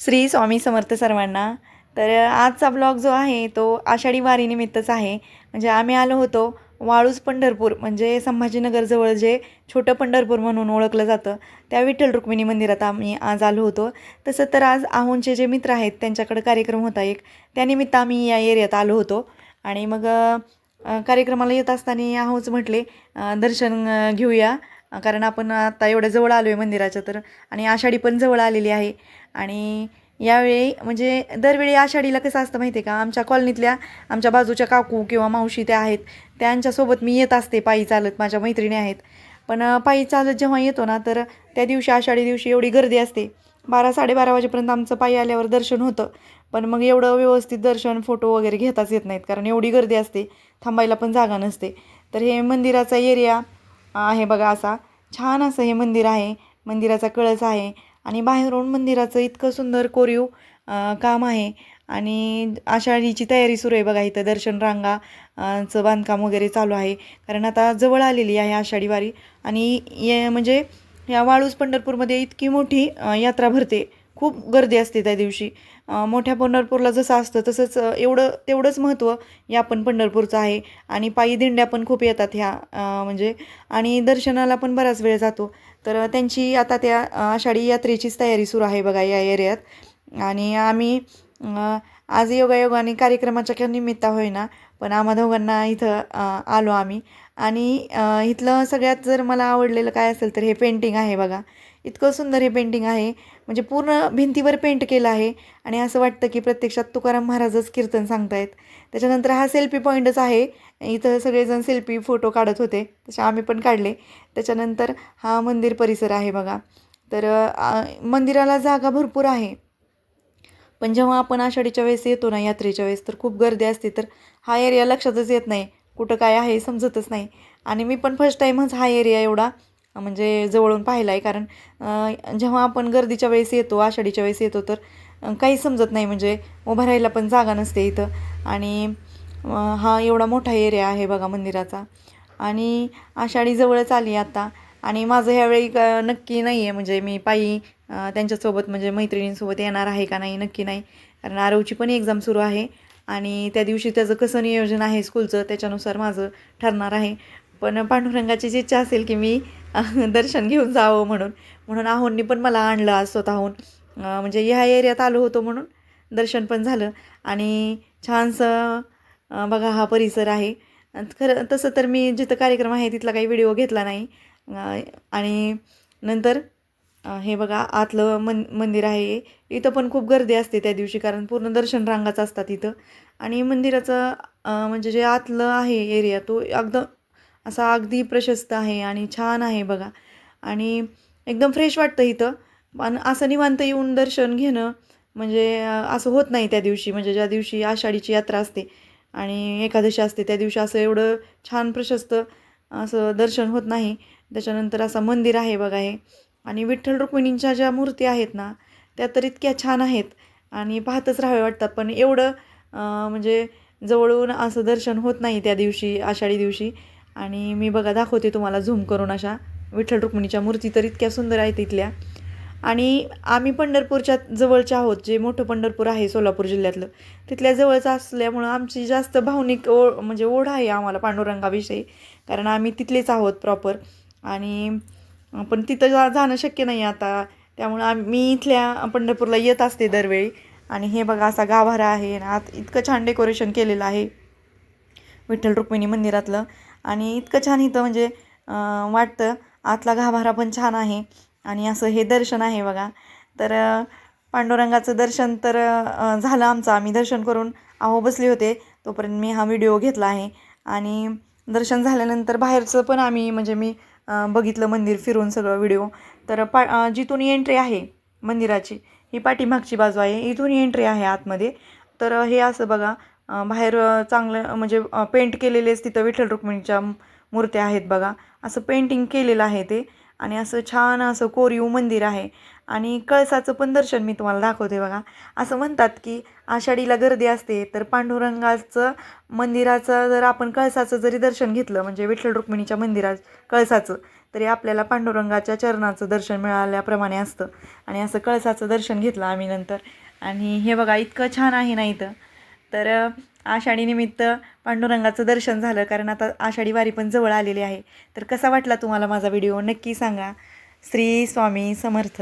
श्री स्वामी समर्थ सर्वांना. तर आजचा ब्लॉग जो आहे तो आषाढी वारीनिमित्तच आहे. म्हणजे आम्ही आलो होतो वाळूज पंढरपूर, म्हणजे संभाजीनगरजवळ जे छोटं पंढरपूर म्हणून ओळखलं जातं, त्या विठ्ठल रुक्मिणी मंदिरात आम्ही आज आलो होतो. तसं तर आज आहोंचे जे मित्र आहेत त्यांच्याकडे कार्यक्रम होता एक, त्यानिमित्त आम्ही या एरियात आलो होतो. आणि मग कार्यक्रमाला येत असताना आहोच म्हटले दर्शन घेऊया, कारण आपण आता एवढ्या जवळ आलो आहे मंदिराच्या, तर आणि आषाढी पण जवळ आलेली आहे. आणि यावेळी म्हणजे दरवेळी आषाढीला कसं असतं माहिती आहे का, आमच्या कॉलनीतल्या आमच्या बाजूच्या काकू किंवा मावशी त्या आहेत, त्यांच्यासोबत मी येत असते पायी चालत, माझ्या मैत्रिणी आहेत. पण पायी चालत जेव्हा येतो ना, तर त्या दिवशी आषाढी दिवशी एवढी गर्दी असते, 12-12:30 वाजेपर्यंत आमचं पायी आल्यावर दर्शन होतं. पण मग एवढं व्यवस्थित दर्शन फोटो वगैरे घेताच येत नाहीत, कारण एवढी गर्दी असते, थांबायला पण जागा नसते. तर हे मंदिराचा एरिया आहे बघा, असा छान असं हे मंदिर आहे. मंदिराचा कळस आहे आणि बाहेरून मंदिराचं इतकं सुंदर कोरीव काम आहे. आणि आषाढीची तयारी सुरू आहे बघा, इथं दर्शन रांगा चं बांधकाम वगैरे चालू आहे, कारण आता जवळ आलेली आहे आषाढी वारी. आणि म्हणजे या वाळूज पंढरपूरमध्ये इतकी मोठी यात्रा भरते, खूप गर्दी असते त्या दिवशी. मोठ्या पंढरपूरला जसं असतं तसंच तेवढंच महत्त्व या पण पंढरपूरचं आहे. आणि पायी दिंड्या पण खूप येतात ह्या म्हणजे, आणि दर्शनाला पण बराच वेळ जातो. तर त्यांची आता त्या आषाढी यात्रेचीच तयारी सुरू आहे बघा या एरियात. आणि आम्ही आज योगायोगाने कार्यक्रमाच्या निमित्त होईना, पण आम्हा दोघांना इथं आलो आम्ही. आणि इथलं सगळ्यात जर मला आवडलेलं काय असेल तर हे पेंटिंग आहे बघा. इतकं सुंदर हे पेंटिंग आहे, म्हणजे पूर्ण भिंतीवर पेंट केलं आहे. आणि असं वाटतं की प्रत्यक्षात तुकाराम महाराजच कीर्तन सांगतायत. त्याच्यानंतर हा सेल्फी पॉईंटच आहे, इथं सगळेजण सेल्फी फोटो काढत होते, तसे आम्ही पण काढले. त्याच्यानंतर हा मंदिर परिसर आहे बघा. तर मंदिराला जागा भरपूर आहे, पण जेव्हा आपण आषाढीच्या वेळेस येतो ना, यात्रेच्या वेळेस, तर खूप गर्दी असते, तर हा एरिया लक्षातच येत नाही, कुठं काय आहे समजतच नाही. आणि मी पण फर्स्ट टाईमच हा एरिया एवढा म्हणजे जवळून पाहिला आहे, कारण जेव्हा आपण गर्दीच्या वेळेस येतो, आषाढीच्या वेळेस येतो, तर काही समजत नाही, म्हणजे उभं राहायला पण जागा नसते इथं. आणि हा एवढा मोठा एरिया आहे बघा मंदिराचा. आणि आषाढी जवळच आली आता. आणि माझं ह्यावेळी नक्की नाही आहे, म्हणजे मी पायी त्यांच्यासोबत म्हणजे मैत्रिणींसोबत येणार आहे का नाही नक्की नाही, कारण आरवची पण एक्झाम सुरू आहे. आणि त्या दिवशी त्याचं कसं नियोजन आहे स्कूलचं त्याच्यानुसार माझं ठरणार आहे. पण पांडुरंगाचीच इच्छा असेल की मी दर्शन घेऊन जावं, म्हणून म्हणून आहोंनी पण मला आणलं आज स्वतःहून. म्हणजे ह्या एरियात आलो होतो म्हणून दर्शन पण झालं. आणि छानसं बघा हा परिसर आहे. खरं तसं तर मी जिथं कार्यक्रम आहे तिथला काही व्हिडिओ घेतला नाही. आणि नंतर हे बघा आतलं मंदिर आहे. इथं पण खूप गर्दी असते त्या दिवशी, कारण पूर्ण दर्शन रांगाच असतात इथं. आणि मंदिराचं म्हणजे जे आतलं आहे एरिया, तो असा अगदी प्रशस्त आहे आणि छान आहे बघा. आणि एकदम फ्रेश वाटतं इथं. पण असं निवांत येऊन दर्शन घेणं म्हणजे असं होत नाही त्या दिवशी, म्हणजे ज्या दिवशी आषाढीची यात्रा असते आणि एकादशी असते त्या दिवशी असं एवढं छान प्रशस्त असं दर्शन होत नाही. त्याच्यानंतर असं मंदिर आहे बघा हे. आणि विठ्ठल रुक्मिणींच्या ज्या मूर्ती आहेत ना, त्या तर इतक्या छान आहेत आणि पाहतच राहावे वाटतात. पण एवढं म्हणजे जवळून असं दर्शन होत नाही त्या दिवशी, आषाढी दिवशी. आणि मी बघा दाखवते तुम्हाला झूम करून, अशा विठ्ठल रुक्मिणीच्या मूर्ती तर इतक्या सुंदर आहेत इथल्या. आणि आम्ही पंढरपूरच्या जवळच्या आहोत, जे मोठं पंढरपूर आहे सोलापूर जिल्ह्यातलं, तिथल्या जवळचं असल्यामुळं आमची जास्त भावनिक म्हणजे ओढ आहे आम्हाला पांडुरंगाविषयी, कारण आम्ही तिथलेच आहोत प्रॉपर. आणि पण तिथं जाणं शक्य नाही आता, त्यामुळं मी इथल्या पंढरपूरला येत असते दरवेळी. आणि हे बघा असा गाभारा आहे, आत इतकं छान डेकोरेशन केलेलं आहे विठ्ठल रुक्मिणी मंदिरातलं. आणि इतकं छान इथं म्हणजे वाटतं. आतला गाभारा पण छान आहे. आणि असं हे दर्शन आहे बघा. तर पांडुरंगाचं दर्शन तर झालं आमचं, आम्ही दर्शन करून आहो बसले होते, तोपर्यंत मी हा व्हिडिओ घेतला आहे. आणि दर्शन झाल्यानंतर बाहेरचं पण आम्ही म्हणजे मी बघितलं मंदिर फिरून सगळं व्हिडिओ. तर जिथून एंट्री आहे मंदिराची, ही पाठीमागची बाजू आहे, इथून एंट्री आहे आतमध्ये. तर हे असं बघा बाहेर चांगलं म्हणजे पेंट केलेलेच तिथं विठ्ठल रुक्मिणीच्या मूर्त्या आहेत बघा, असं पेंटिंग केलेलं आहे ते. आणि असं छान असं कोरीव मंदिर आहे. आणि कळसाचं पण दर्शन मी तुम्हाला दाखवते बघा. असं म्हणतात की आषाढीला गर्दी असते, तर पांडुरंगाचं मंदिराचं जर आपण कळसाचं जरी दर्शन घेतलं, म्हणजे विठ्ठल रुक्मिणीच्या मंदिरात कळसाचं, तरी आपल्याला पांडुरंगाच्या चरणाचं दर्शन मिळाल्याप्रमाणे असतं. आणि असं कळसाचं दर्शन घेतलं आम्ही नंतर. आणि हे बघा इतकं छान आहे ना इथं. तर आषाढीनिमित्त पांडुरंगाचं दर्शन झालं, कारण आता आषाढी वारी पण जवळ आलेली आहे. तर कसा वाटला तुम्हाला माझा व्हिडिओ नक्की सांगा. श्री स्वामी समर्थ.